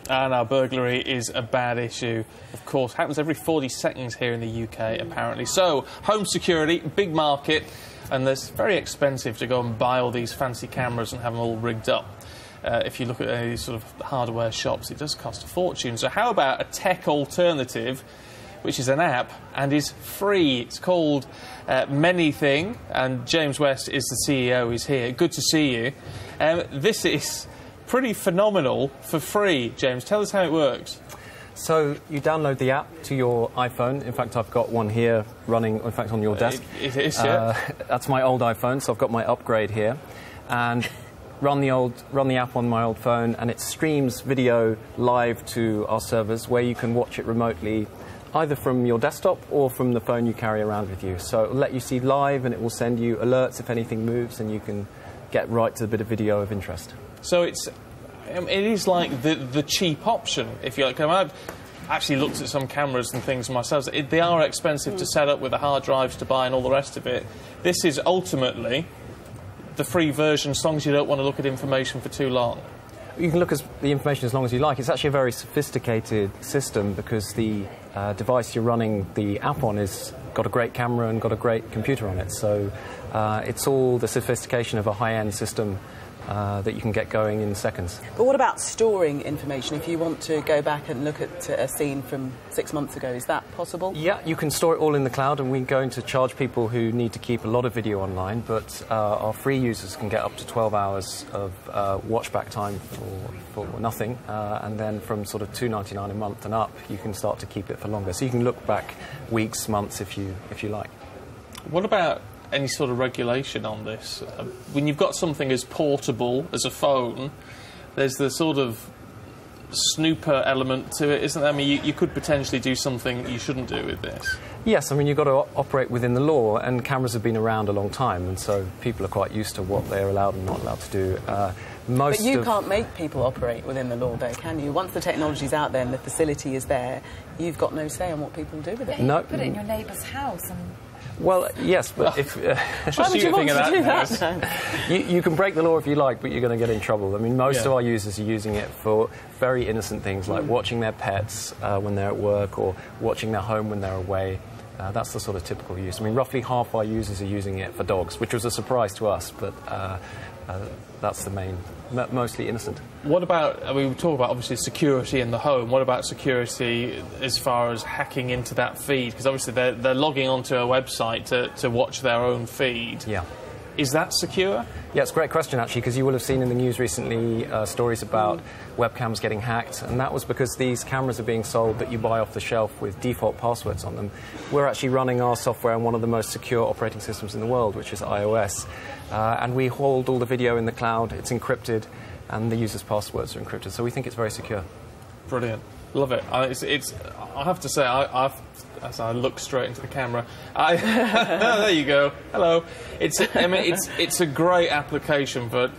And our burglary is a bad issue. Of course, happens every 40 seconds here in the UK, apparently. So, home security, big market, and it's very expensive to go and buy all these fancy cameras and have them all rigged up. If you look at any of these sort of hardware shops, it does cost a fortune. So how about a tech alternative, which is an app and is free? It's called Manything, and James West is the CEO. He's here. Good to see you. This is pretty phenomenal for free. James, tell us how it works. So you download the app to your iPhone. In fact, I've got one here running, in fact, on your desk. It is, yeah. That's my old iPhone, so I've got my upgrade here. And run the app on my old phone, and it streams video live to our servers where you can watch it remotely, either from your desktop or from the phone you carry around with you. So it'll let you see live, and it will send you alerts if anything moves, and you can get right to the bit of video of interest. So it is like the cheap option, if you like. I've actually looked at some cameras and things myself. They are expensive to set up with the hard drives to buy and all the rest of it. This is ultimately the free version, as long as you don't want to look at information for too long. You can look at the information as long as you like. It's actually a very sophisticated system because the device you're running the app on has got a great camera and got a great computer on it. So it's all the sophistication of a high-end system that you can get going in seconds. But what about storing information? If you want to go back and look at a scene from 6 months ago, is that possible? Yeah, you can store it all in the cloud, and we're going to charge people who need to keep a lot of video online, but our free users can get up to 12 hours of watchback time for nothing, and then from sort of $2.99 a month and up, you can start to keep it for longer. So you can look back weeks, months if you like. What about any sort of regulation on this? When you've got something as portable as a phone, there's the sort of snooper element to it, isn't there? I mean, you could potentially do something you shouldn't do with this. Yes, I mean, you've got to operate within the law, and cameras have been around a long time, and so people are quite used to what they're allowed and not allowed to do. But you can't make people operate within the law, though, can you? Once the technology's out there and the facility is there, you've got no say on what people do with it. No, you put it in your neighbour's house and... Well, yes, but if... Why would you want to do that? You can break the law if you like, but you're going to get in trouble. I mean, most of our users are using it for very innocent things, like watching their pets when they're at work or watching their home when they're away. That's the sort of typical use. I mean, roughly half our users are using it for dogs, which was a surprise to us, but that's the main, mostly innocent. What about, I mean, we talk about obviously security in the home. What about security as far as hacking into that feed? Because obviously they're logging onto a website to watch their own feed. Yeah. Is that secure? Yeah, it's a great question, actually, because you will have seen in the news recently stories about webcams getting hacked, and that was because these cameras are being sold that you buy off the shelf with default passwords on them. We're actually running our software on one of the most secure operating systems in the world, which is iOS, and we hold all the video in the cloud, it's encrypted, and the user's passwords are encrypted, so we think it's very secure. Brilliant. Love it. I have to say, as I look straight into the camera, there you go. Hello. I mean, it's a great application for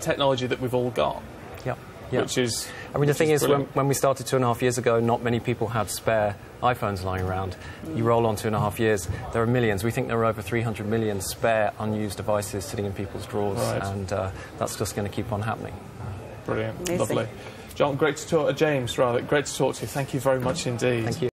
technology that we've all got. Yeah. Which is. I mean, the thing is, when we started 2.5 years ago, not many people had spare iPhones lying around. You roll on 2.5 years, there are millions. We think there are over 300 million spare, unused devices sitting in people's drawers, and that's just going to keep on happening. Brilliant. Amazing. Lovely. John, great to talk to James, rather. Great to talk to you. Thank you very much indeed. Thank you.